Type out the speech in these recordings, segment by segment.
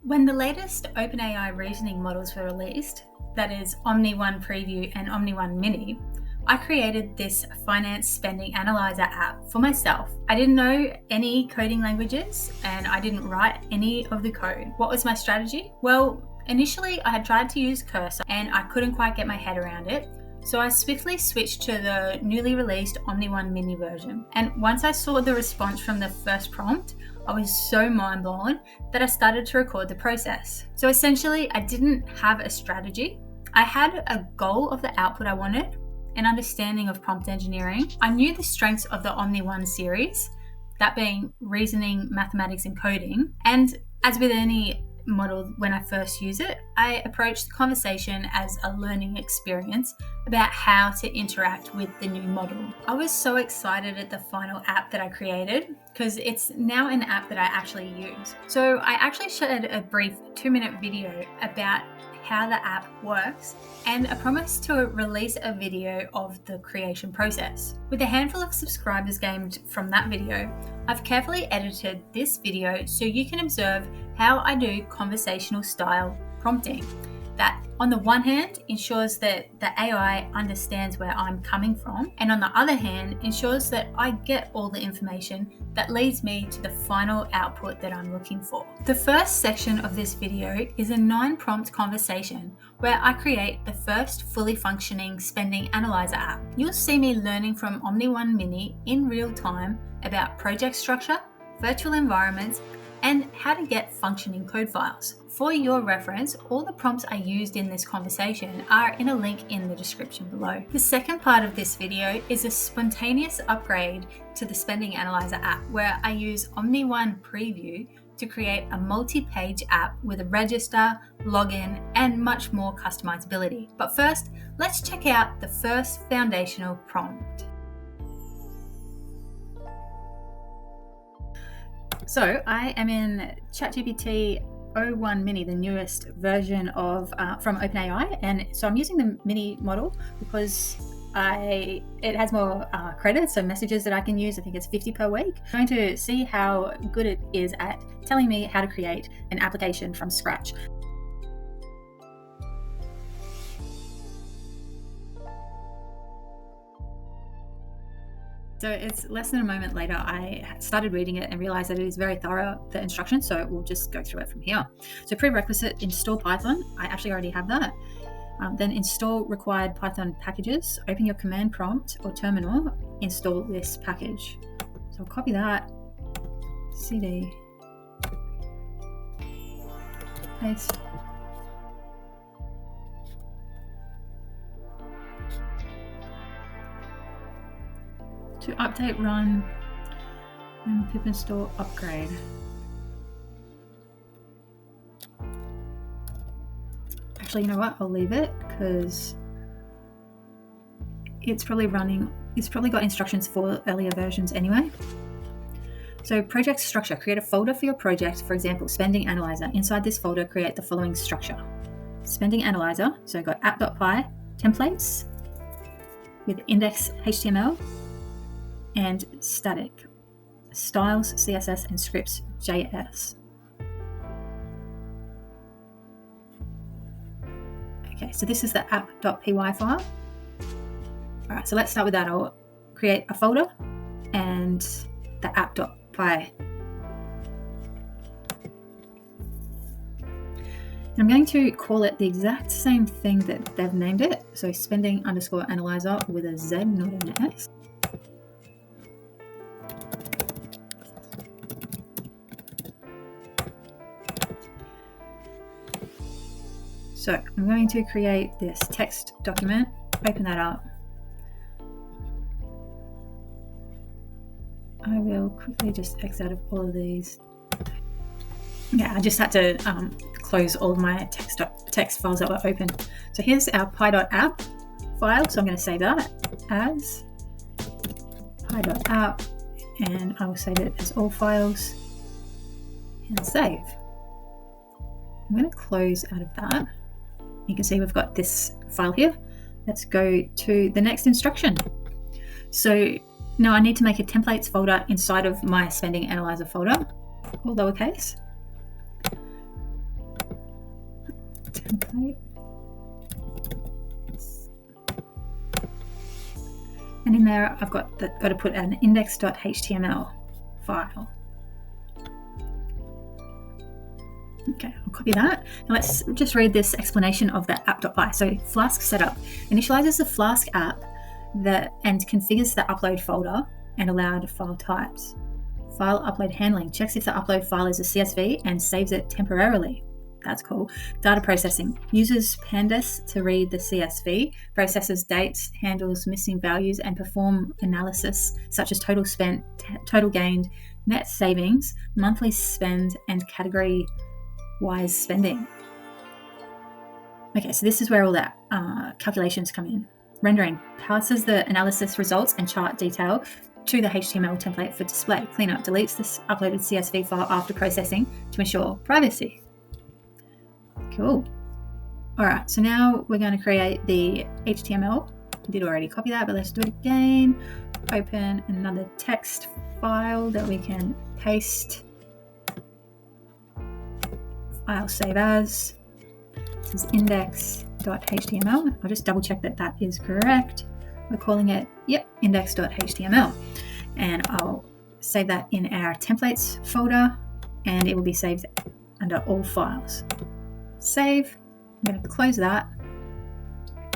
When the latest OpenAI reasoning models were released, that is Omni 1 Preview and Omni 1 Mini, I created this finance spending analyzer app for myself. I didn't know any coding languages and I didn't write any of the code. What was my strategy? Well, initially I had tried to use Cursor and I couldn't quite get my head around it. So I swiftly switched to the newly released Omni 1 Mini version. And once I saw the response from the first prompt, I was so mind blown that I started to record the process. So essentially, I didn't have a strategy. I had a goal of the output I wanted, an understanding of prompt engineering. I knew the strengths of the Omni 1 series, that being reasoning, mathematics, and coding. And as with any model, when I first use it, I approach the conversation as a learning experience about how to interact with the new model. I was so excited at the final app that I created because it's now an app that I actually use. So I actually shared a brief 2-minute video about how the app works and a promise to release a video of the creation process. With a handful of subscribers gained from that video, I've carefully edited this video so you can observe how I do conversational style prompting. That on the one hand ensures that the AI understands where I'm coming from, and on the other hand ensures that I get all the information that leads me to the final output that I'm looking for. The first section of this video is a 9-prompt conversation where I create the first fully functioning spending analyzer app. You'll see me learning from Omni 1 Mini in real time about project structure, virtual environments, and how to get functioning code files. For your reference, all the prompts I used in this conversation are in a link in the description below. The second part of this video is a spontaneous upgrade to the Spending Analyzer app where I use Omni 1 Preview to create a multi-page app with a register, login, and much more customizability. But first, let's check out the first foundational prompt. So I am in ChatGPT O1 Mini, the newest version of from OpenAI, and so I'm using the mini model because it has more credits, so messages that I can use. I think it's 50 per week. I'm going to see how good it is at telling me how to create an application from scratch. So it's less than a moment later, I started reading it and realized that it is very thorough, the instructions, so we'll just go through it from here. So prerequisite, install Python. I actually already have that. Then install required Python packages. Open your command prompt or terminal, install this package. So I'll copy that, cd, paste. To update, run, and pip install upgrade. Actually, you know what? I'll leave it because it's probably got instructions for earlier versions anyway. So project structure, create a folder for your project, for example, Spending Analyzer. Inside this folder, create the following structure. Spending Analyzer, so I've got app.py, templates with index HTML, and static, styles, CSS, and scripts, JS. Okay, so this is the app.py file. All right, so let's start with that. I'll create a folder and the app.py. And I'm going to call it the exact same thing that they've named it. So spending_analyzer with a Z, not an S. So I'm going to create this text document, open that up. I will quickly just X out of all of these. Yeah, I just had to close all of my text files that were open. So here's our py.app file. So I'm going to save that as py.app, and I will save it as all files and save. I'm going to close out of that. You can see we've got this file here. Let's go to the next instruction. So now I need to make a templates folder inside of my Spending Analyzer folder, all lowercase. template. And in there, I've got to put an index.html file. Okay, I'll copy that. Now let's just read this explanation of the app.py. So Flask setup initializes the Flask app and configures the upload folder and allowed file types. File upload handling checks if the upload file is a CSV and saves it temporarily. That's cool. Data processing uses pandas to read the CSV, processes dates, handles missing values, and perform analysis such as total spent, total gained, net savings, monthly spend, and category-wise spending. Okay, so this is where all that calculations come in. Rendering passes the analysis results and chart detail to the HTML template for display. Cleanup deletes this uploaded CSV file after processing to ensure privacy. Cool. All right, so now we're going to create the HTML. I did already copy that, but let's do it again. Open another text file that we can paste. File save as. This is index.html. I'll just double check that that is correct. We're calling it, index.html. And I'll save that in our templates folder, and it will be saved under all files. Save. I'm going to close that.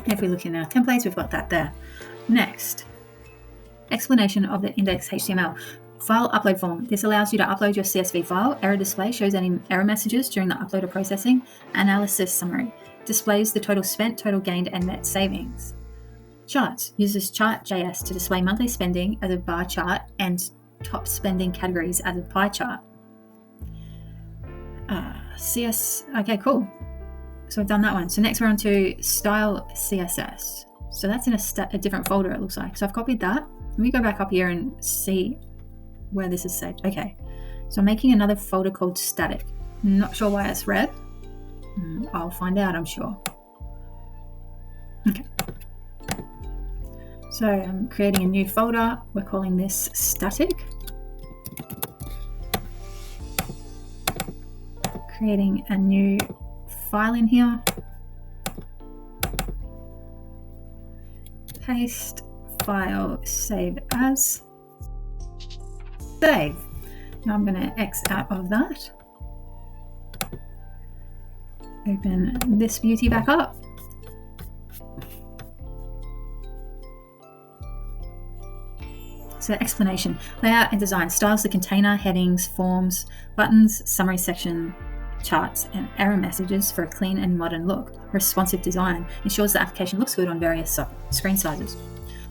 If we look in our templates, we've got that there. Next, explanation of the index.html. File upload form. This allows you to upload your CSV file. Error display shows any error messages during the upload or processing. Analysis summary displays the total spent, total gained, and net savings. Charts uses chart.js to display monthly spending as a bar chart and top spending categories as a pie chart. Okay, cool. So I've done that one. So next we're on to style CSS. So that's in a different folder, it looks like. So I've copied that. Let me go back up here and see where this is saved. Okay, so I'm making another folder called static. Not sure why it's red. I'll find out, I'm sure. Okay. So I'm creating a new folder. We're calling this static. Creating a new file in here. Paste, file, save as. Save. Now I'm going to X out of that. Open this beauty back up. So explanation, layout and design styles the container, headings, forms, buttons, summary section, charts, and error messages for a clean and modern look. Responsive design ensures the application looks good on various screen sizes.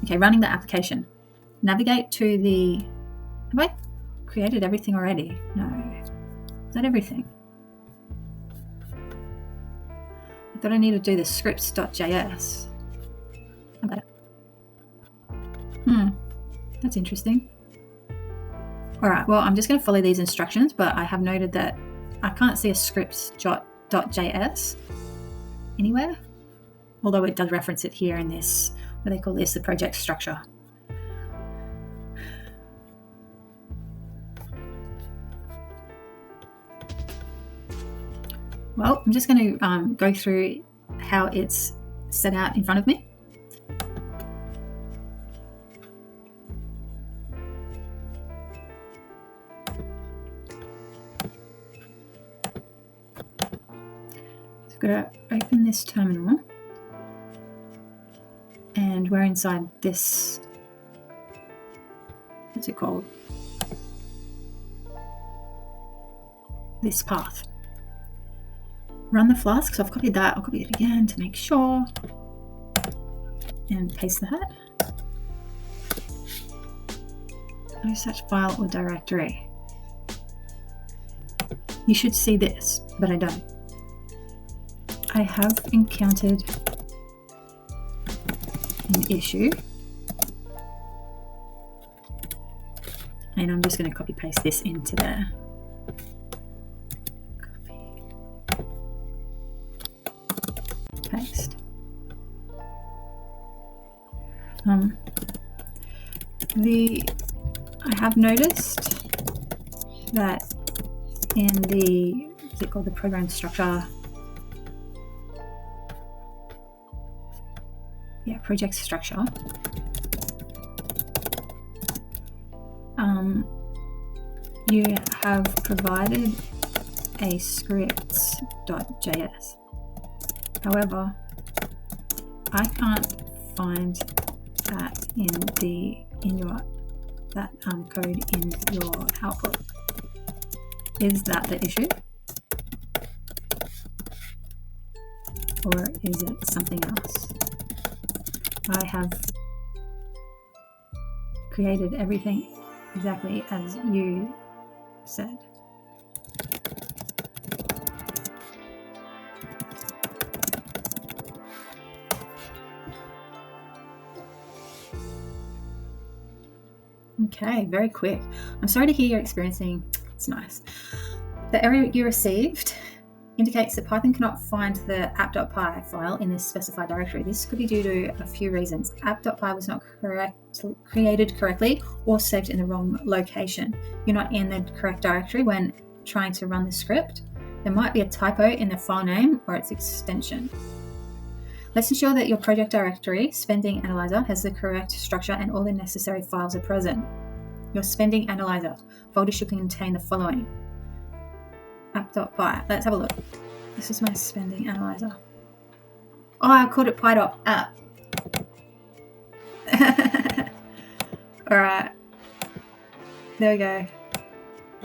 Okay, running the application. Navigate to the... Have I created everything already? No. Is that everything? I thought I needed to do the scripts.js. I got it. That's interesting. All right, well, I'm just going to follow these instructions, but I have noted that I can't see a scripts.js anywhere, although it does reference it here in this, what they call this, the project structure. Well, I'm just going to go through how it's set out in front of me. I've got to open this terminal, and we're inside this, what's it called? This path. Run the Flask, so I've copied that. I'll copy it again to make sure, and paste that. No such file or directory. You should see this, but I don't. I have encountered an issue, and I'm just going to copy paste this into there. Copy, paste. I have noticed that in the, what's it called, the program structure project structure. You have provided a script.js. However, I can't find that code in your output. Is that the issue? Or is it something else? I have created everything exactly as you said. Okay, very quick. I'm sorry to hear you're experiencing, it's nice. The error you received indicates that Python cannot find the app.py file in this specified directory. This could be due to a few reasons. App.py was not created correctly or saved in the wrong location. You're not in the correct directory when trying to run the script. There might be a typo in the file name or its extension. Let's ensure that your project directory, Spending Analyzer, has the correct structure and all the necessary files are present. Your Spending Analyzer folder should contain the following. App.py. Let's have a look. This is my Spending Analyzer. Oh, I called it py.app. Alright. There we go.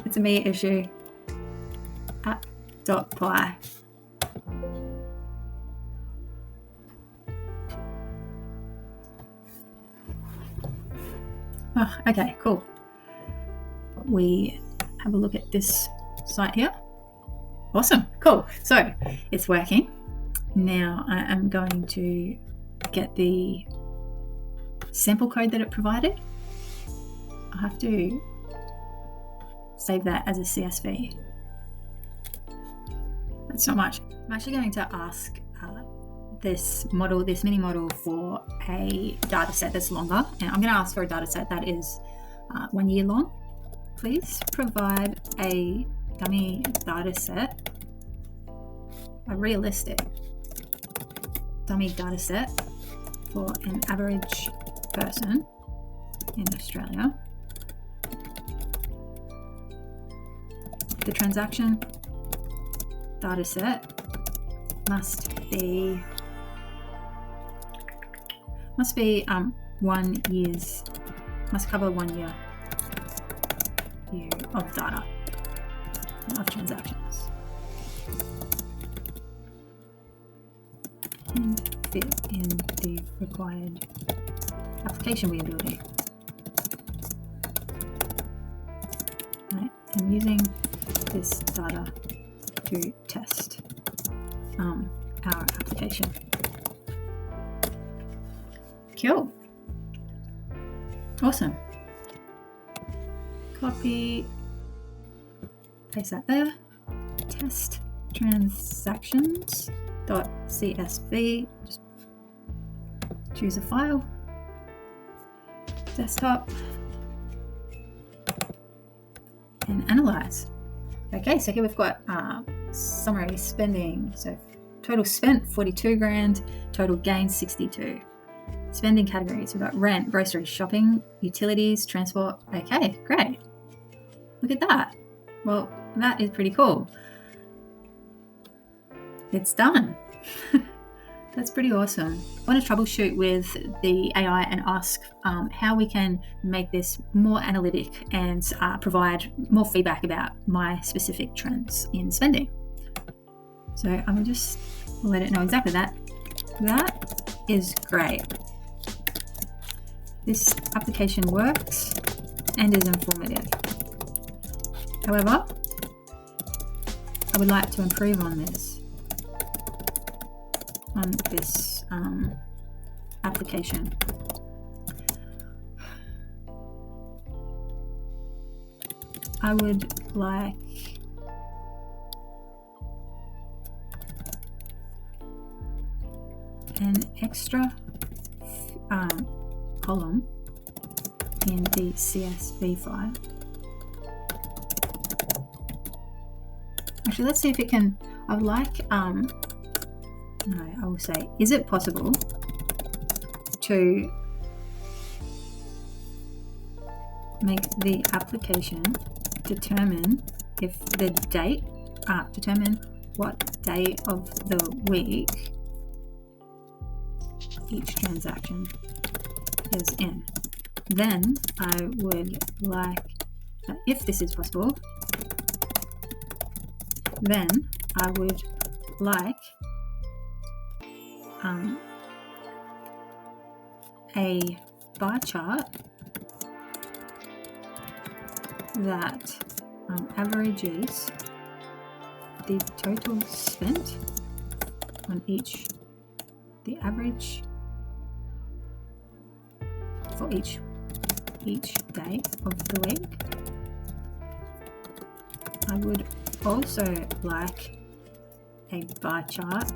It's a me issue. App.py. Oh, okay, cool. We have a look at this site here. Awesome, cool. So it's working. Now I am going to get the sample code that it provided. I have to save that as a CSV. That's not much. I'm actually going to ask this mini model for a data set that's longer, and I'm going to ask for a data set that is 1 year long. Please provide a dummy data set, a realistic dummy data set for an average person in Australia. The transaction data set must be 1 year's, must cover 1 year view of data of transactions and fit in the required application we are building. Right, I'm using this data to test our application. Cool. Awesome. Copy, paste that there. Test transactions.csv. Just choose a file. Desktop. And analyze. Okay, so here we've got summary spending. So total spent 42 grand, total gain 62. Spending categories, we've got rent, groceries, shopping, utilities, transport. Okay, great. Look at that. Well, that is pretty cool. It's done. That's pretty awesome. I want to troubleshoot with the AI and ask how we can make this more analytic and provide more feedback about my specific trends in spending. So I'm going to just let it know exactly that. That is great. This application works and is informative. However, I would like to improve on this application. I would like an extra column in the CSV file. Actually, let's see if it can. I would like, no, I will say, is it possible to make the application determine if the date, determine what day of the week each transaction is in. Then I would like, if this is possible, then I would like a bar chart that averages the total spent on the average for each day of the week. I would also like a bar chart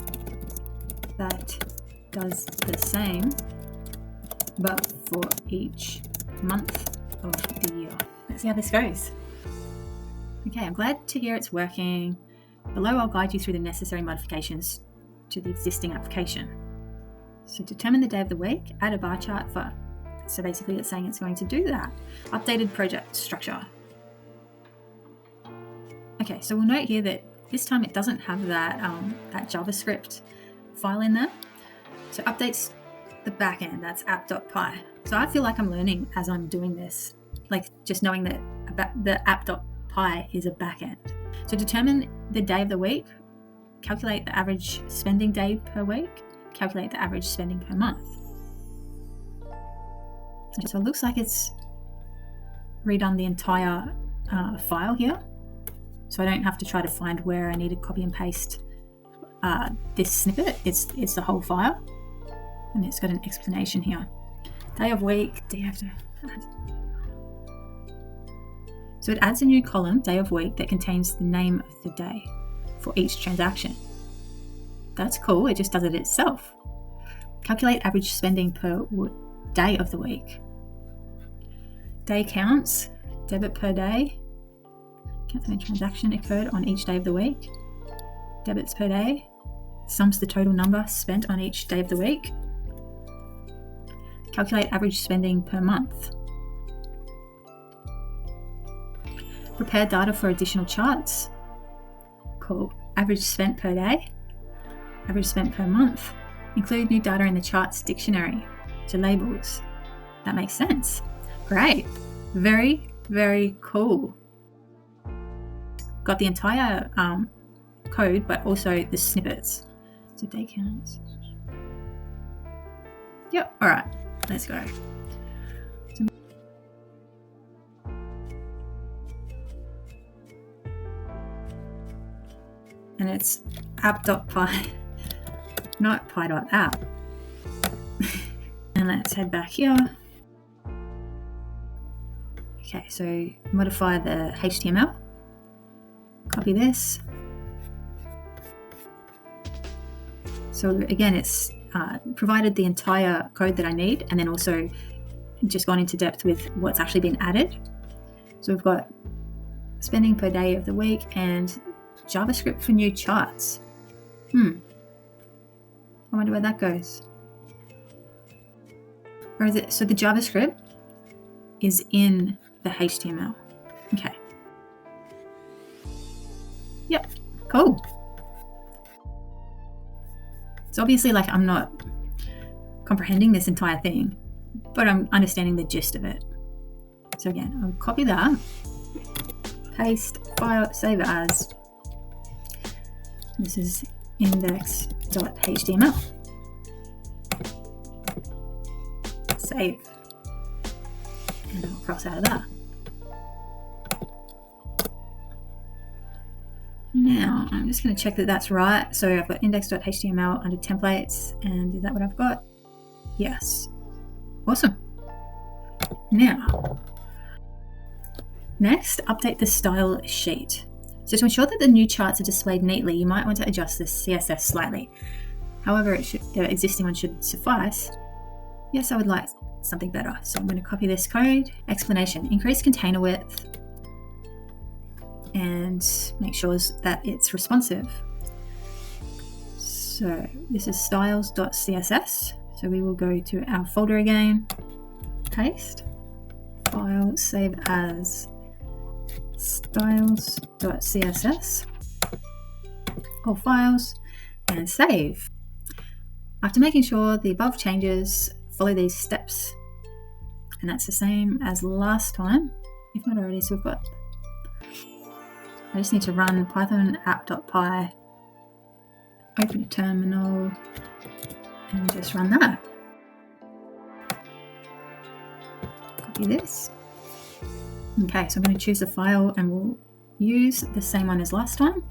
that does the same but for each month of the year. Let's see how this goes. Okay, I'm glad to hear it's working. Below I'll guide you through the necessary modifications to the existing application. So determine the day of the week, add a bar chart for, so basically it's saying it's going to do that. Updated project structure. Okay, so we'll note here that this time it doesn't have that JavaScript file in there. So updates the backend, that's app.py. So I feel like I'm learning as I'm doing this, like just knowing that the app.py is a backend. So determine the day of the week, calculate the average spending day per week, calculate the average spending per month. So it looks like it's redone the entire file here. So I don't have to try to find where I need to copy and paste this snippet. It's the whole file, and it's got an explanation here. Day of week, do you have to add? So it adds a new column, day of week, that contains the name of the day for each transaction. That's cool, it just does it itself. Calculate average spending per day of the week. Day counts, debit per day, counts how many transaction occurred on each day of the week. Debits per day, sums the total number spent on each day of the week. Calculate average spending per month. Prepare data for additional charts. Cool. Average spent per day. Average spent per month. Include new data in the charts dictionary to labels. That makes sense. Great. Very, very cool. Got the entire code, but also the snippets. So day counts. Yep. All right. Let's go. And it's app.py, not py.app. And let's head back here. Okay, so modify the HTML. Copy this. So again, it's provided the entire code that I need, and then also just gone into depth with what's actually been added. So we've got spending per day of the week and JavaScript for new charts. I wonder where that goes. Or is it, so the JavaScript is in the HTML. Okay. Yep, cool. So obviously, like, I'm not comprehending this entire thing, but I'm understanding the gist of it. So again, I'll copy that, paste, file, save as. This is index.html. Save. And I'll cross out of that. Now, I'm just going to check that that's right. So I've got index.html under templates, and is that what I've got? Yes. Awesome. Now, next, update the style sheet. So to ensure that the new charts are displayed neatly, you might want to adjust the CSS slightly. However, the existing one should suffice. Yes, I would like something better. So I'm going to copy this code. Explanation, increase container width and make sure that it's responsive. So this is styles.css. So we will go to our folder again, paste, file, save as styles.css, all files, and save. After making sure the above changes follow these steps, and that's the same as last time, if not already. So I just need to run python app.py, open a terminal, and just run that. Copy this. Okay, so I'm going to choose a file and we'll use the same one as last time.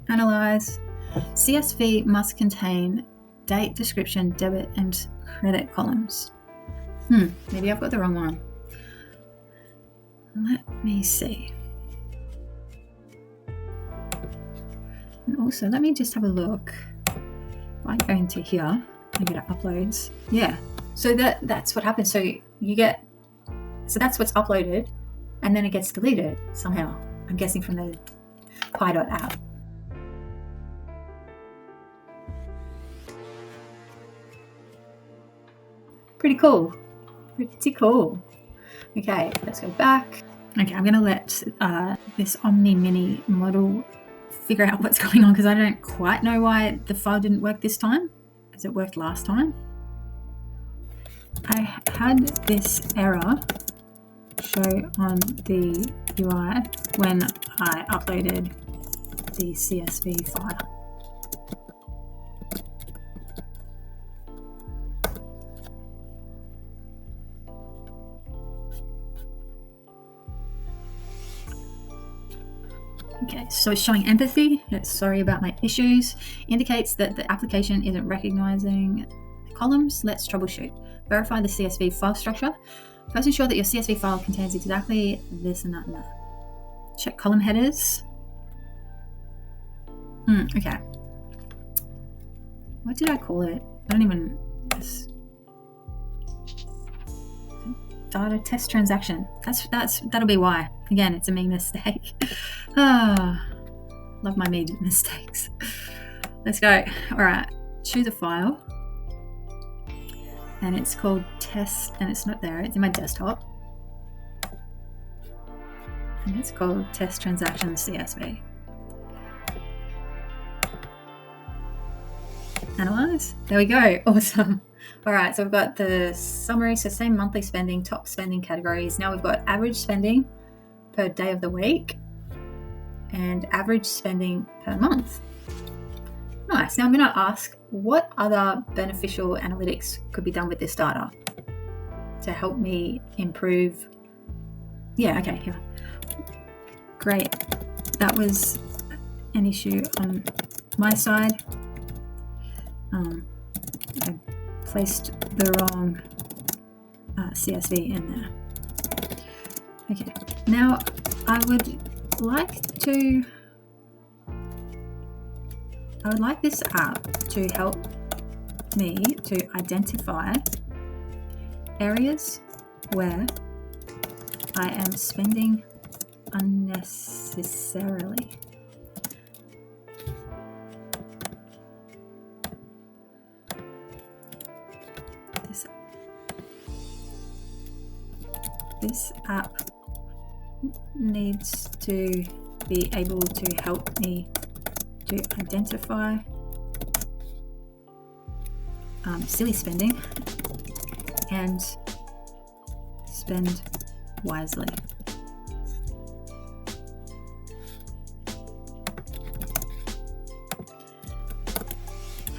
Analyze. CSV must contain date, description, debit, and credit columns. Maybe I've got the wrong one. Let me see. And also, let me just have a look. If I go into here and go to uploads, yeah. So that's what happens. So that's what's uploaded, and then it gets deleted somehow. I'm guessing from the py.app. Pretty cool. Okay, let's go back. Okay, I'm going to let this Omni Mini model figure out what's going on, because I don't quite know why the file didn't work this time, as it worked last time. I had this error show on the UI when I uploaded the CSV file. Okay, so it's showing empathy. It's sorry about my issues. Indicates that the application isn't recognizing the columns. Let's troubleshoot. Verify the CSV file structure. First, ensure that your CSV file contains exactly this and that and that. Check column headers. Okay. What did I call it? I don't even... Data test transaction. That'll be why. Again, it's a me mistake. Love my me mistakes. Let's go. All right, choose a file, and it's called test, and it's not there. It's in my desktop, and it's called test transaction CSV. Analyze. There we go. Awesome. All right, so we've got the summary, so same monthly spending, top spending categories. Now we've got average spending per day of the week and average spending per month. Nice. Now I'm going to ask, what other beneficial analytics could be done with this data to help me improve? Yeah, okay, here. Great. That was an issue on my side. I placed the wrong CSV in there. Okay, now I would like this app to help me to identify areas where I am spending unnecessarily. This app needs to be able to help me to identify silly spending and spend wisely.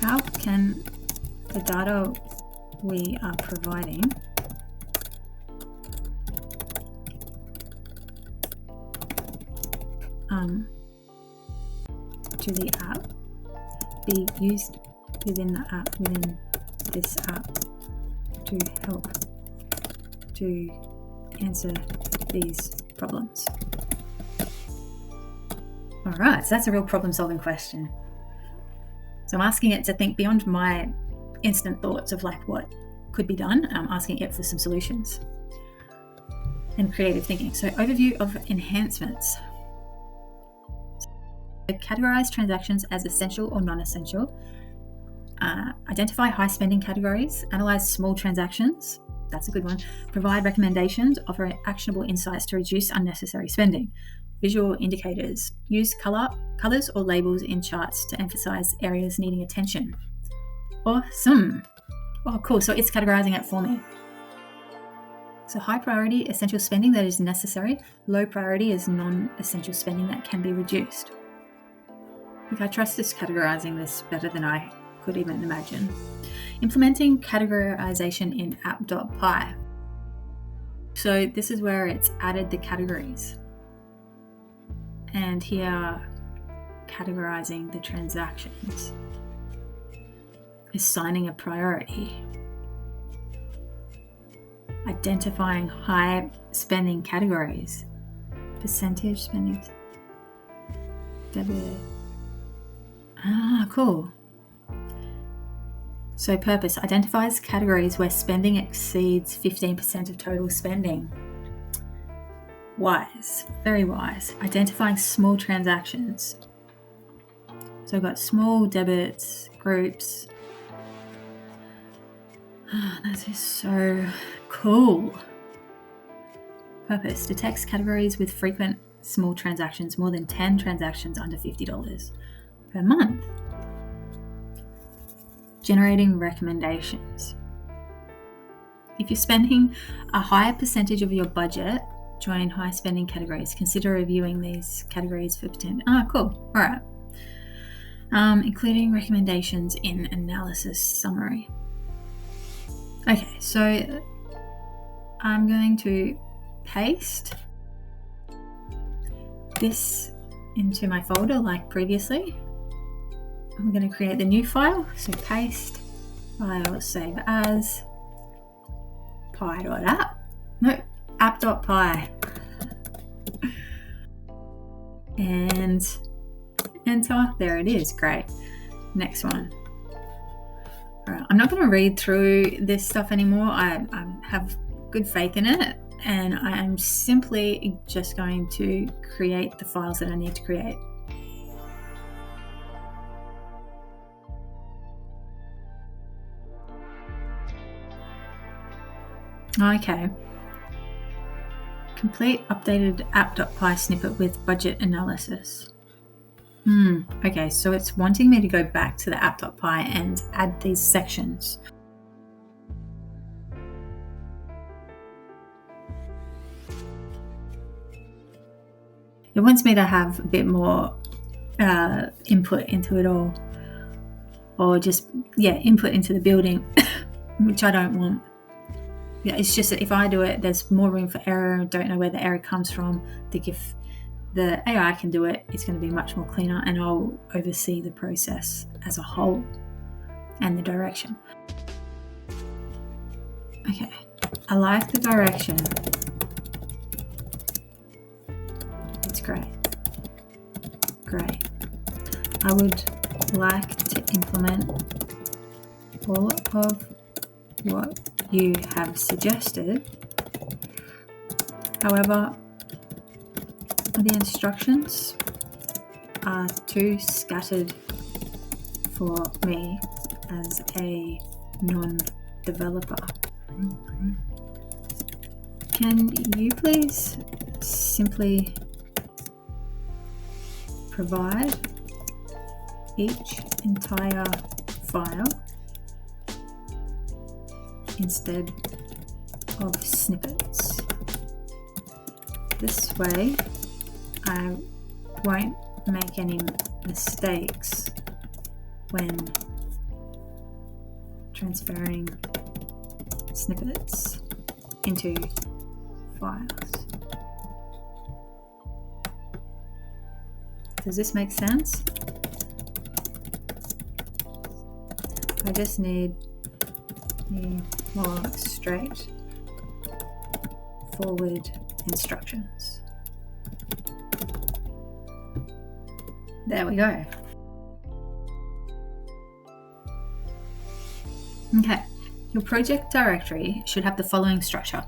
How can the data we are providing to the app be used within this app to help to answer these problems? All right, so that's a real problem-solving question. So I'm asking it to think beyond my instant thoughts of like what could be done. I'm asking it for some solutions and creative thinking. So overview of enhancements. Categorize transactions as essential or non-essential. Identify high spending categories, analyze small transactions. That's a good one. Provide recommendations, offer actionable insights to reduce unnecessary spending. Visual indicators. Use colors or labels in charts to emphasize areas needing attention. Awesome. Oh, cool. So it's categorizing it for me. So high priority, essential spending that is necessary. Low priority is non-essential spending that can be reduced. I trust it's categorizing this better than I could even imagine. Implementing categorization in app.py. So this is where it's added the categories. And here, categorizing the transactions. Assigning a priority. Identifying high spending categories. Percentage spending. Debit. Cool. So purpose identifies categories where spending exceeds 15% of total spending. Wise, very wise. Identifying small transactions. So I've got small debits, groups. That is so cool. Purpose detects categories with frequent small transactions, more than 10 transactions under $50 per month. Generating recommendations. If you're spending a higher percentage of your budget, join high spending categories. Consider reviewing these categories for potential. Cool. All right. Including recommendations in analysis summary. Okay, so I'm going to paste this into my folder like previously. I'm going to create the new file. So paste, file, save as, py.app. No, app.py. And enter. There it is. Great. Next one. All right. I'm not going to read through this stuff anymore. I have good faith in it. And I am simply just going to create the files that I need to create. Okay. Complete updated app.py snippet with budget analysis. Okay, so it's wanting me to go back to the app.py and add these sections. It wants me to have a bit more input into it all, or just, input into the building, which I don't want. Yeah, it's just that if I do it, there's more room for error. I don't know where the error comes from. I think if the AI can do it, it's going to be much more cleaner, and I'll oversee the process as a whole and the direction. Okay, I like the direction. It's great. Great. I would like to implement all of what you have suggested. However, the instructions are too scattered for me as a non-developer. Can you please simply provide each entire file instead of snippets? This way I won't make any mistakes when transferring snippets into files. Does this make sense? I just need more straight forward instructions. There we go. Okay, your project directory should have the following structure.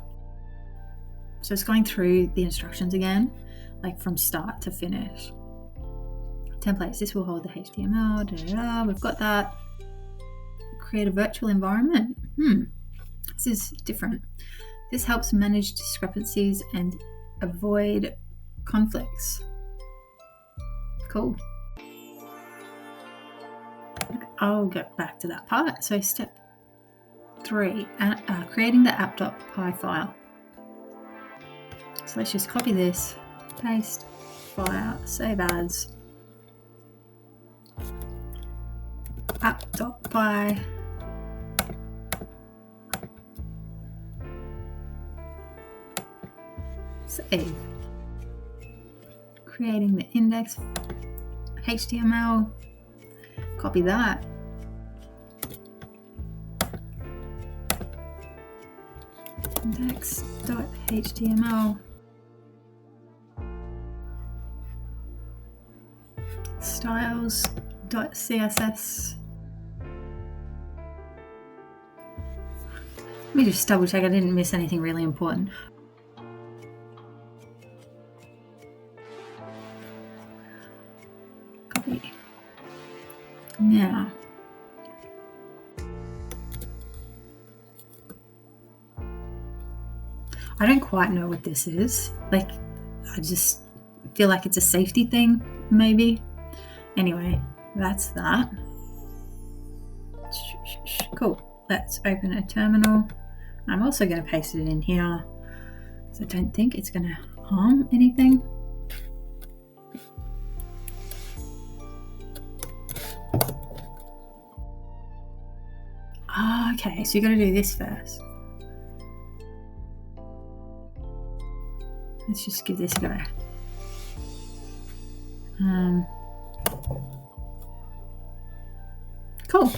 So it's going through the instructions again, like from start to finish. Templates, this will hold the HTML, we've got that. create a virtual environment. This is different. This helps manage discrepancies and avoid conflicts. Cool. I'll get back to that part. So step 3, creating the app.py file. So let's just copy this, paste, file, save as, app.py, save. Creating the index HTML, copy that. Index.html, styles.css. Let me just double check I didn't miss anything really important. Copy. Now, I don't quite know what this is. Like, I just feel like it's a safety thing, maybe. Anyway, that's that. Cool. Let's open a terminal. I'm also going to paste it in here, so I don't think it's going to harm anything. Okay, so you got to do this first. Let's just give this a go. Cool.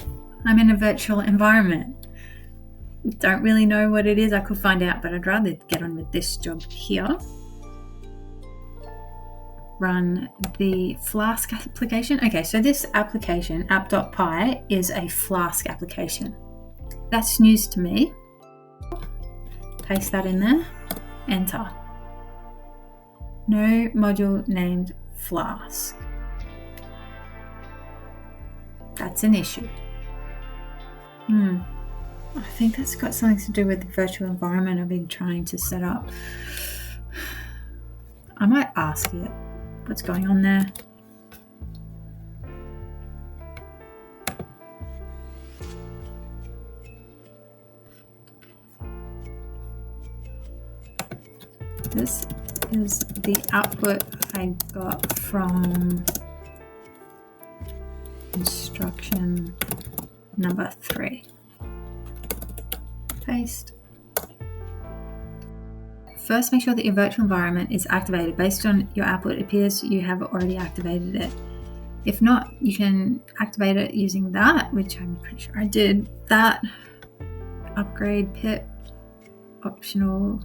I'm in a virtual environment. Don't really know what it is. I could find out, but I'd rather get on with this job here. Run the Flask application. Okay, so this application, app.py, is a Flask application. That's news to me. Paste that in there. Enter. No module named Flask. That's an issue. I think that's got something to do with the virtual environment I've been trying to set up. I might ask it what's going on there. This is the output I got from instruction number 3. Paste. First, make sure that your virtual environment is activated. Based on your output, it appears you have already activated it. If not, you can activate it using that, which I'm pretty sure I did. That, upgrade, pip, optional.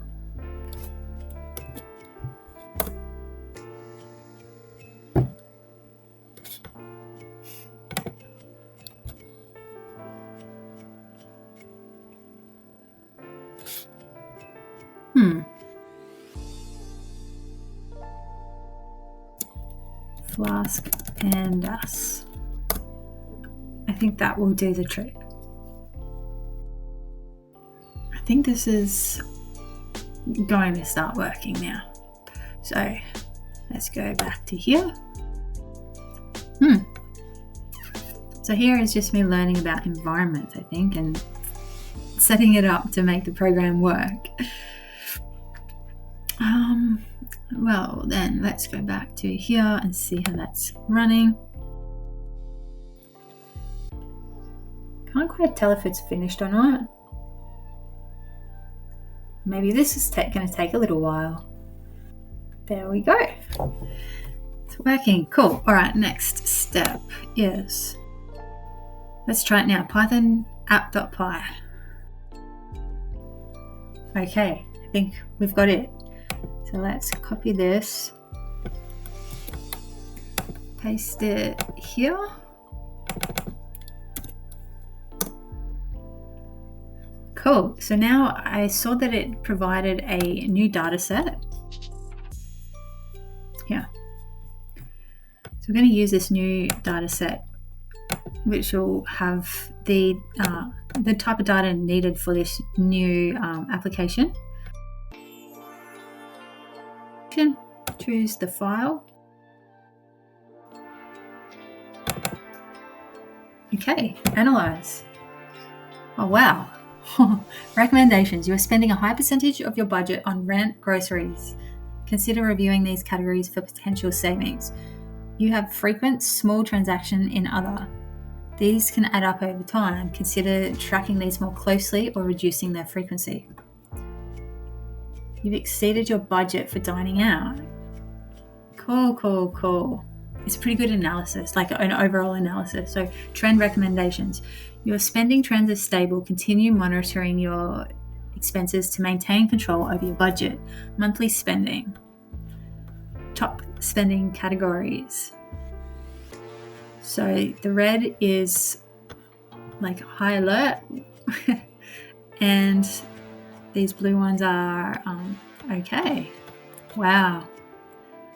Flask pandas. I think that will do the trick. I think this is going to start working now. So let's go back to here. So here is just me learning about environments, I think, and setting it up to make the program work. Well, then let's go back to here and see how that's running. Can't quite tell if it's finished or not. Maybe this is going to take a little while. There we go. It's working. Cool. All right, next step is, let's try it now. Python app.py. Okay, I think we've got it. So let's copy this, paste it here. Cool. So now I saw that it provided a new data set. Here. So we're going to use this new data set which will have the type of data needed for this new application. Choose the file. Okay, analyze. Oh wow. Recommendations. You are spending a high percentage of your budget on rent, groceries. Consider reviewing these categories for potential savings. You have frequent small transaction in other. These can add up over time. Consider tracking these more closely or reducing their frequency. You've exceeded your budget for dining out. Cool. It's a pretty good analysis, like an overall analysis. So trend recommendations. Your spending trends are stable. Continue monitoring your expenses to maintain control over your budget. Monthly spending. Top spending categories. So the red is like high alert and these blue ones are okay. Wow.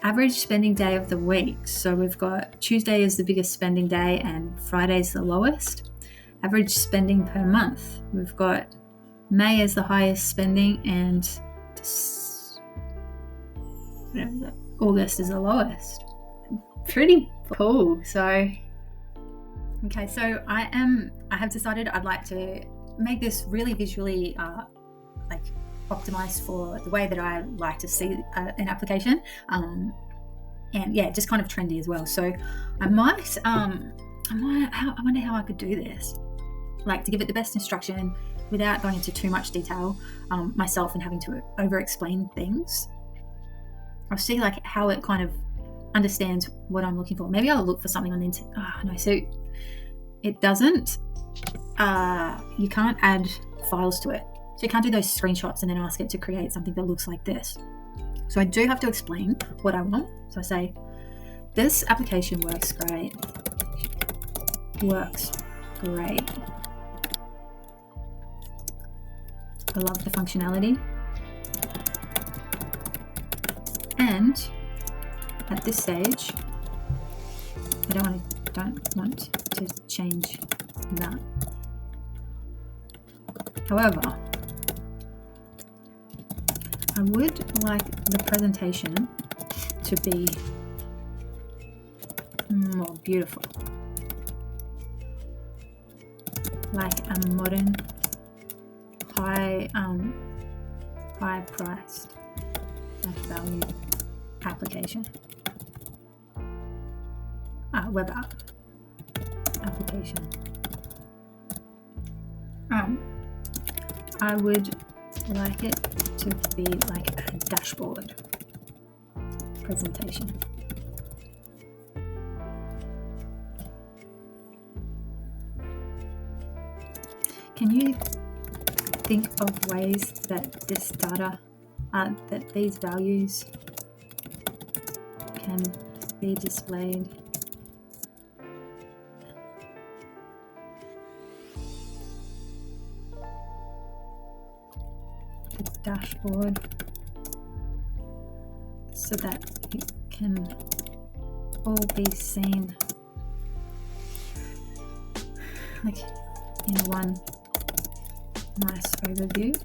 Average spending day of the week. So we've got Tuesday is the biggest spending day and Friday is the lowest. Average spending per month. We've got May is the highest spending and August is the lowest. Pretty cool. So I have decided I'd like to make this really visually optimized for the way that I like to see an application, and just kind of trendy as well. So I wonder how I could do this, like to give it the best instruction without going into too much detail myself and having to over explain things. I'll see like how it kind of understands what I'm looking for. Maybe I'll look for something on the internet. So it doesn't. You can't add files to it. So you can't do those screenshots and then ask it to create something that looks like this. So I do have to explain what I want. So I say, this application works great. I love the functionality. And at this stage, I don't want to change that. However, I would like the presentation to be more beautiful, like a modern, high-priced, value application. Web app application. I would like it to be like a dashboard presentation. Can you think of ways that this data, that these values can be displayed dashboard so that it can all be seen like in one nice overview,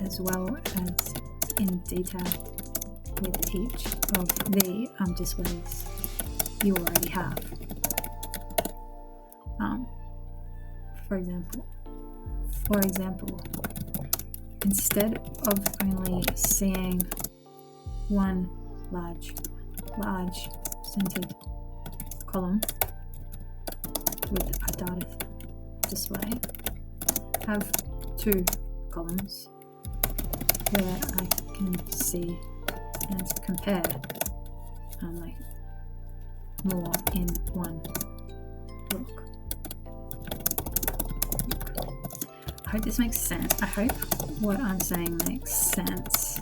as well as in detail with each of the displays you already have. For example, instead of only seeing one large centered column with a data display, have two columns where I can see and compare more in one look. I hope this makes sense. I hope what I'm saying makes sense.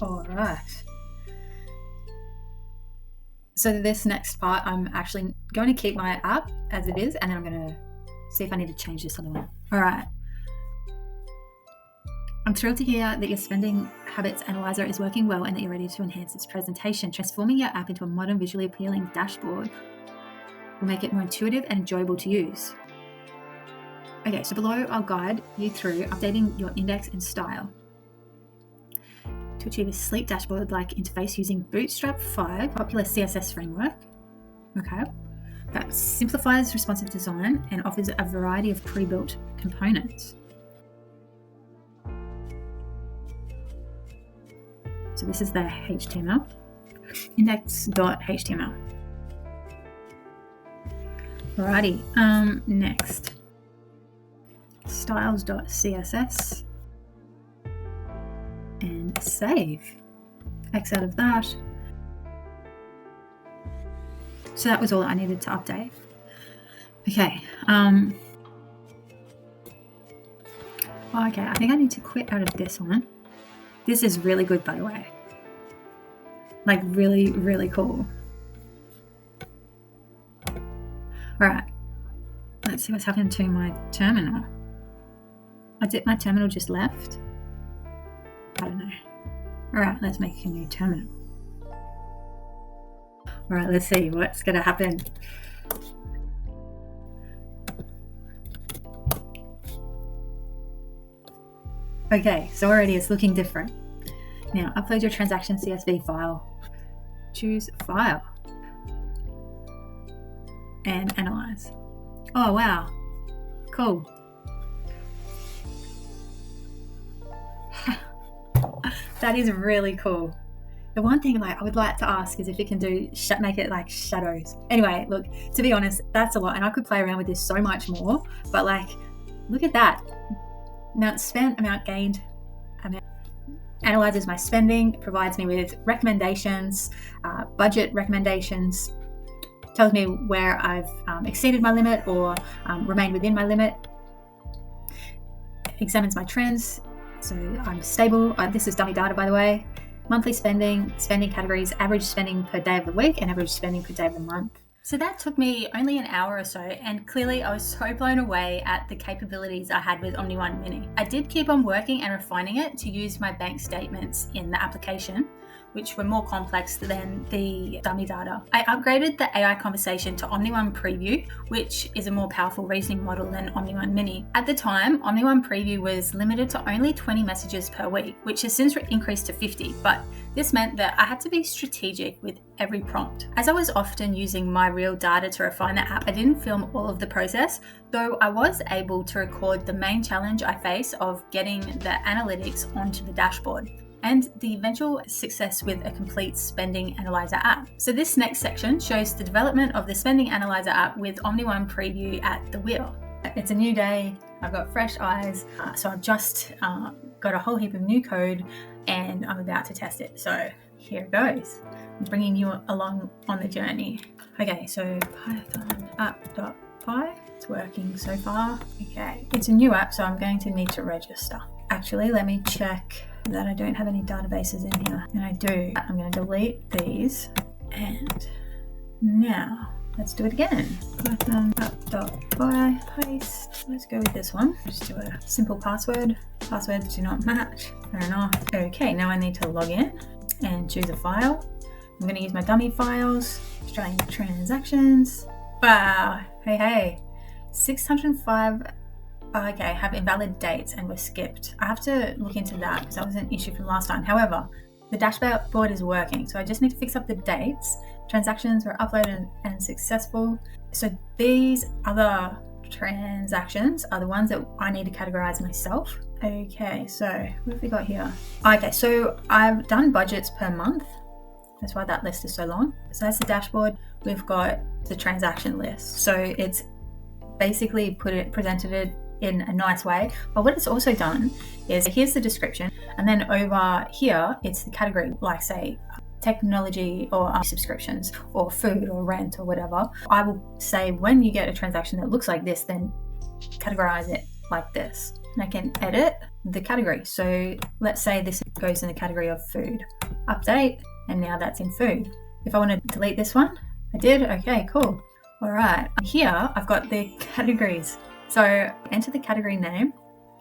All right. So this next part, I'm actually going to keep my app as it is, and then I'm going to see if I need to change this other one. All right. I'm thrilled to hear that your spending habits analyzer is working well and that you're ready to enhance its presentation. Transforming your app into a modern, visually appealing dashboard will make it more intuitive and enjoyable to use. Okay, so below I'll guide you through updating your index and style to achieve a sleek dashboard-like interface using Bootstrap 5, popular CSS framework. Okay, that simplifies responsive design and offers a variety of pre-built components. So this is the HTML, index.html. Alrighty, next, styles.css, and save. X out of that. So that was all I needed to update. Okay. Okay, I think I need to quit out of this one. This is really good, by the way. Like really, really cool. All right. Let's see what's happened to my terminal. My terminal just left. I don't know. All right, let's make a new terminal. All right, let's see what's going to happen. Okay, so already it's looking different. Now, upload your transaction CSV file. Choose File. And Analyze. Oh, wow. Cool. That is really cool. The one thing I would like to ask is if it can make it like shadows. Anyway, look, to be honest, that's a lot, and I could play around with this so much more, but look at that. Amount spent, amount gained, analyzes my spending, provides me with recommendations, budget recommendations, tells me where I've exceeded my limit or remained within my limit, examines my trends, so I'm stable. This is dummy data, by the way. Monthly spending categories, average spending per day of the week, and average spending per day of the month. So that took me only an hour or so, and clearly I was so blown away at the capabilities I had with Omni One Mini. I did keep on working and refining it to use my bank statements in the application, which were more complex than the dummy data. I upgraded the AI conversation to Omni One Preview, which is a more powerful reasoning model than Omni One Mini. At the time, Omni One Preview was limited to only 20 messages per week, which has since increased to 50, but this meant that I had to be strategic with every prompt. As I was often using my real data to refine the app, I didn't film all of the process, though I was able to record the main challenge I face of getting the analytics onto the dashboard and the eventual success with a complete spending analyzer app. So this next section shows the development of the spending analyzer app with Omni One Preview at the wheel. It's a new day, I've got fresh eyes, so I've just got a whole heap of new code and I'm about to test it. So here it goes. I'm bringing you along on the journey. Okay, so Python app.py, it's working so far. Okay, it's a new app, so I'm going to need to register. Actually, let me check that I don't have any databases in here, and I do. I'm going to delete these, and now let's do it again. Python app.py, paste. Let's go with this one. Just do a simple password. Passwords do not match. Fair enough. Okay, now I need to log in and choose a file. I'm going to use my dummy files. Australian transactions. Wow. Hey. 605. Okay, have invalid dates and were skipped. I have to look into that because that was an issue from last time. However, the dashboard is working, so I just need to fix up the dates. Transactions were uploaded and successful. So these other transactions are the ones that I need to categorize myself. Okay, so what have we got here? Okay, so I've done budgets per month. That's why that list is so long. So that's the dashboard. We've got the transaction list. So it's basically presented it in a nice way. But what it's also done is here's the description, and then over here it's the category, like say technology or subscriptions or food or rent or whatever. I will say when you get a transaction that looks like this, then categorize it like this. And I can edit the category. So let's say this goes in the category of food. Update, and now that's in food. If I want to delete this one, I did. Okay, cool. All right. Here I've got the categories. So enter the category name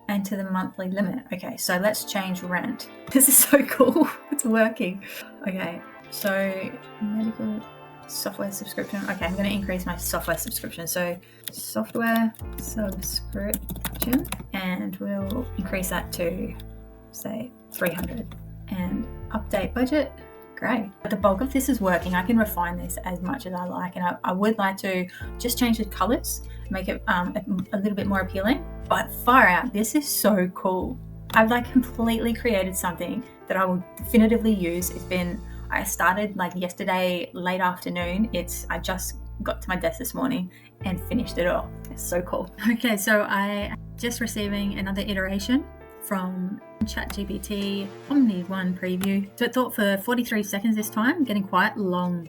enter the monthly limit. Okay, so let's change rent. This is so cool. It's working. Okay, so medical software subscription. Okay, I'm going to increase my software subscription. So software subscription, and we'll increase that to say 300, and update budget. Great. The bulk of this is working. I can refine this as much as I like, and I would like to just change the colors, make it a little bit more appealing. But far out, this is so cool. I've like completely created something that I will definitively use. I started like yesterday late afternoon. I just got to my desk this morning and finished it off. It's so cool. Okay, so I just receiving another iteration from ChatGPT Omni 1 preview. So it thought for 43 seconds this time, getting quite long,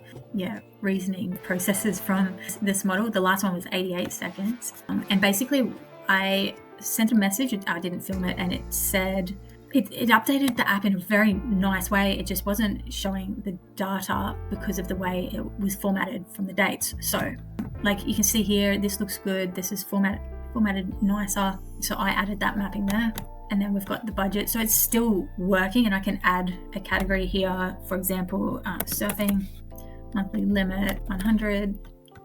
reasoning processes from this model. The last one was 88 seconds. And basically I sent a message, I didn't film it, and it said, it updated the app in a very nice way. It just wasn't showing the data because of the way it was formatted from the dates. So like you can see here, this looks good. This is formatted nicer. So I added that mapping there. And then we've got the budget. So it's still working, and I can add a category here. For example, surfing, monthly limit, 100,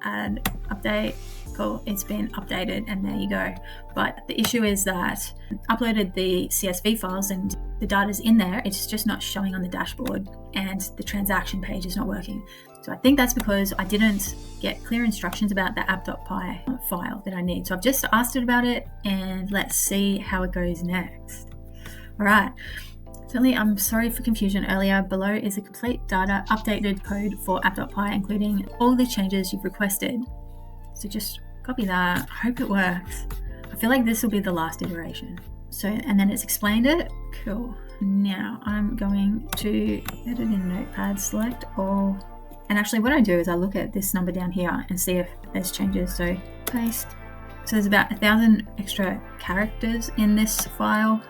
add, update. Cool, it's been updated, and there you go. But the issue is that I uploaded the CSV files and the data's in there. It's just not showing on the dashboard, and the transaction page is not working. So I think that's because I didn't get clear instructions about the app.py file that I need. So I've just asked it about it, and let's see how it goes next. All right. Certainly, I'm sorry for confusion earlier. Below is a complete data updated code for app.py, including all the changes you've requested. So just copy that. Hope it works. I feel like this will be the last iteration. So, and then it's explained it. Cool. Now I'm going to edit in Notepad, select all. And actually what I do is I look at this number down here and see if there's changes. So paste. So there's about 1,000 extra characters in this file.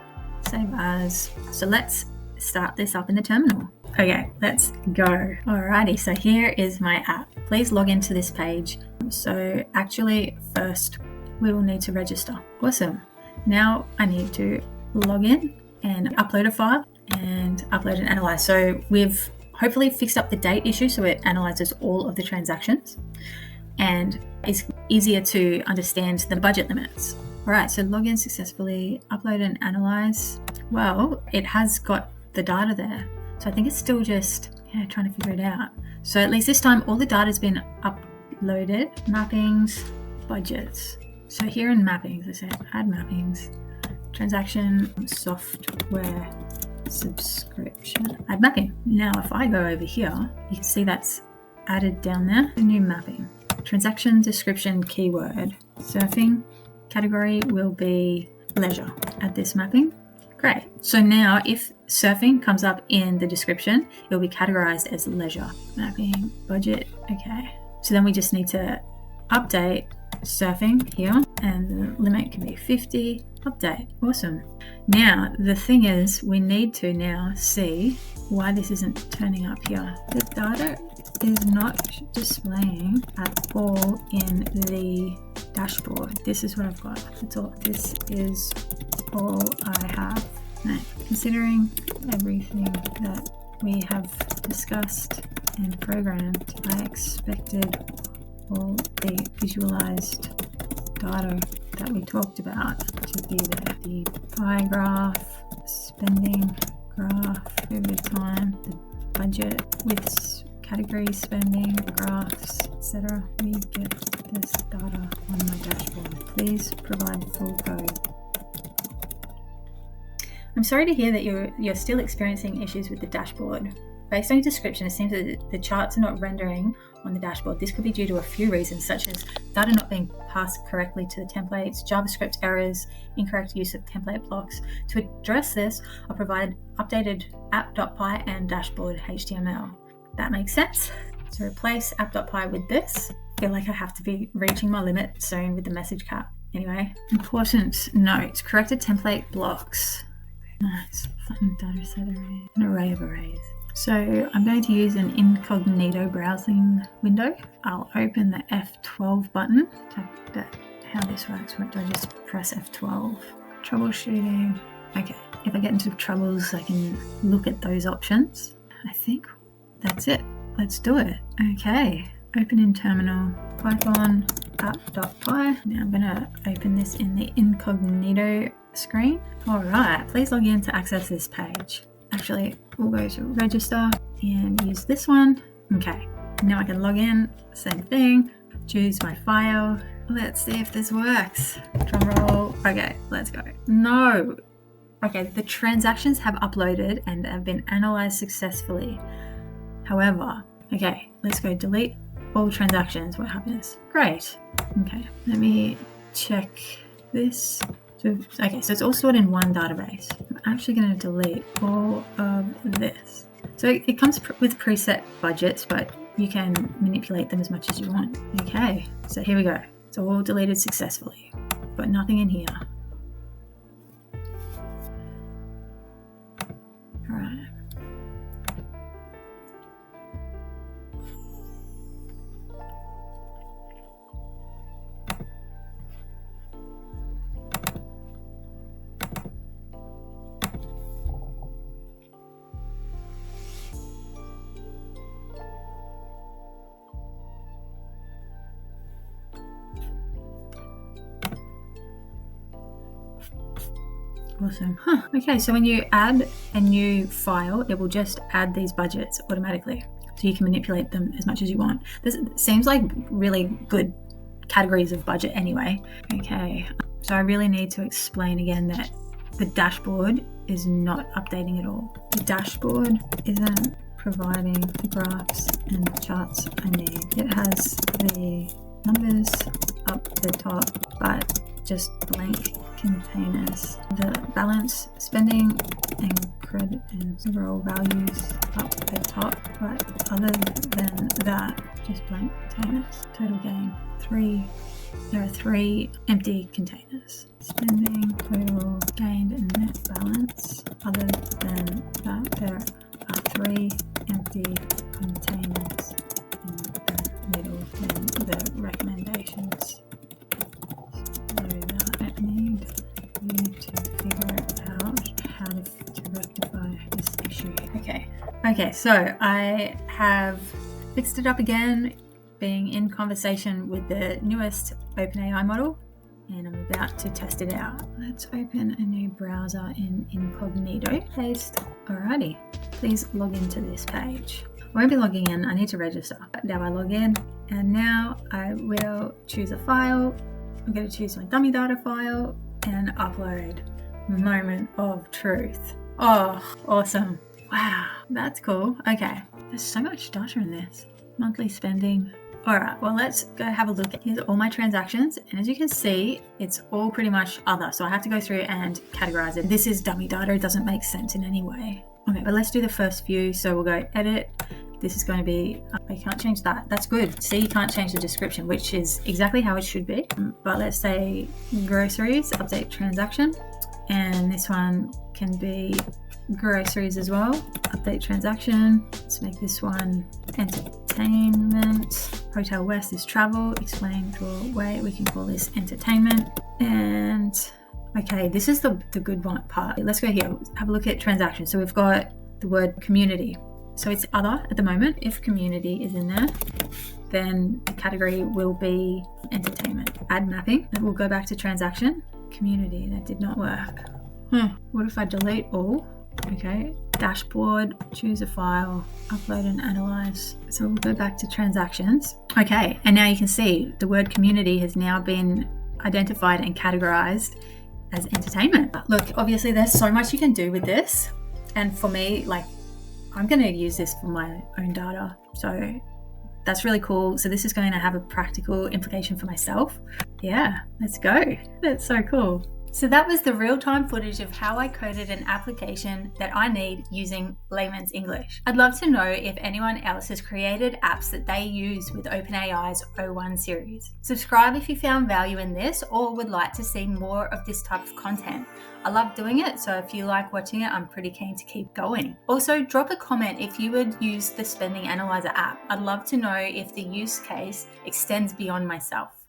Save as. So let's start this up in the terminal. Okay, let's go. Alrighty, so here is my app. Please log into this page. So actually first we will need to register. Awesome. Now I need to log in and upload a file and upload and analyze. So we've hopefully fixed up the date issue, so it analyzes all of the transactions and it's easier to understand the budget limits. All right, so log in successfully, upload and analyze. Well, it has got the data there. So I think it's still just trying to figure it out. So at least this time all the data's been uploaded. Mappings, budgets. So here in mappings, I say add mappings, transaction, software, subscription, add mapping. Now if I go over here, you can see that's added down there, a new mapping. Transaction description keyword, surfing, category will be leisure. Add this mapping. Great. So now if surfing comes up in the description, it will be categorized as leisure. Mapping, budget, okay. So then we just need to update surfing here, and the limit can be 50, update. Awesome. Now the thing is, we need to now see why this isn't turning up here. The data is not displaying at all in the dashboard. This is what I've got. That's all. This is all I have. Now, considering everything that we have discussed and programmed, I expected all the visualized data that we talked about to be there. The pie graph, spending graph over time, the budget with category spending, graphs, etc. We get this data on my dashboard. Please provide full code. I'm sorry to hear that you're still experiencing issues with the dashboard. Based on your description, it seems that the charts are not rendering on the dashboard. This could be due to a few reasons, such as data not being passed correctly to the templates, JavaScript errors, incorrect use of template blocks. To address this, I'll provide updated app.py and dashboard HTML. That makes sense. So replace app.py with this. I feel like I have to be reaching my limit soon with the message cap. Anyway, important note, corrected template blocks. Nice, fun data set array, an array of arrays. So I'm going to use an incognito browsing window. I'll open the F12 button. Check that how this works. Do I just press F12? troubleshooting. Okay, if I get into troubles, I can look at those options. I think that's it. Let's do it. Okay, open in terminal, Python app.py. Now I'm gonna open this in the incognito screen. All right, please log in to access this page. Actually, we'll go to register and use this one. Okay, now I can log in, same thing, choose my file. Let's see if this works. Drum roll. Okay, let's go. No. Okay, the transactions have uploaded and have been analyzed successfully. However, okay, let's go delete all transactions. What happens? Great. Okay, let me check this. Okay, so it's all stored in one database. I'm actually going to delete all of this. So it comes with preset budgets, but you can manipulate them as much as you want. Okay, so here we go. It's all deleted successfully. Got nothing in here. All right. Awesome. Okay, so when you add a new file, it will just add these budgets automatically. So you can manipulate them as much as you want. This seems like really good categories of budget anyway. Okay, so I really need to explain again that the dashboard is not updating at all. The dashboard isn't providing the graphs and charts I need. It has the numbers up the top, but just blank containers. The balance, spending, and credit and zero values up the top, but other than that, just blank containers. Total gain, there are 3 empty containers. Spending, total gained, and net balance. Other than that, there are 3 empty containers in the middle, and the recommendations. Need to figure out how to rectify this issue. Okay, so I have fixed it up again, being in conversation with the newest OpenAI model, and I'm about to test it out. Let's open a new browser in incognito. Paste. Alrighty, please log into this page. I won't be logging in, I need to register. Now I log in, and now I will choose a file. I'm going to choose my dummy data file and upload. Moment of truth. Oh, awesome. Wow, that's cool. Okay, there's so much data in this. Monthly spending. All right, well, let's go have a look. Here's all my transactions, and as you can see, it's all pretty much other, so I have to go through and categorize it. This is dummy data, it doesn't make sense in any way. Okay, but let's do the first few. So we'll go edit. This is going to be, I can't change that. That's good. See, you can't change the description, which is exactly how it should be. But let's say groceries, update transaction. And this one can be groceries as well. Update transaction. Let's make this one entertainment. Hotel West is travel. Explain draw way. We can call this entertainment. And okay, this is the good one part. Let's go here. Have a look at transactions. So we've got the word community. So it's other at the moment. If community is in there, then the category will be entertainment. Add mapping. Then we'll go back to transaction. Community, that did not work. What if I delete all? Okay, dashboard, choose a file, upload and analyze. So we'll go back to transactions. Okay, and now you can see the word community has now been identified and categorized as entertainment. Look, obviously there's so much you can do with this. And for me, like, I'm going to use this for my own data. So that's really cool. So this is going to have a practical implication for myself. Yeah, let's go. That's so cool. So that was the real-time footage of how I coded an application that I need using layman's English. I'd love to know if anyone else has created apps that they use with OpenAI's O1 series. Subscribe if you found value in this or would like to see more of this type of content. I love doing it, so if you like watching it, I'm pretty keen to keep going. Also, drop a comment if you would use the Spending Analyzer app. I'd love to know if the use case extends beyond myself.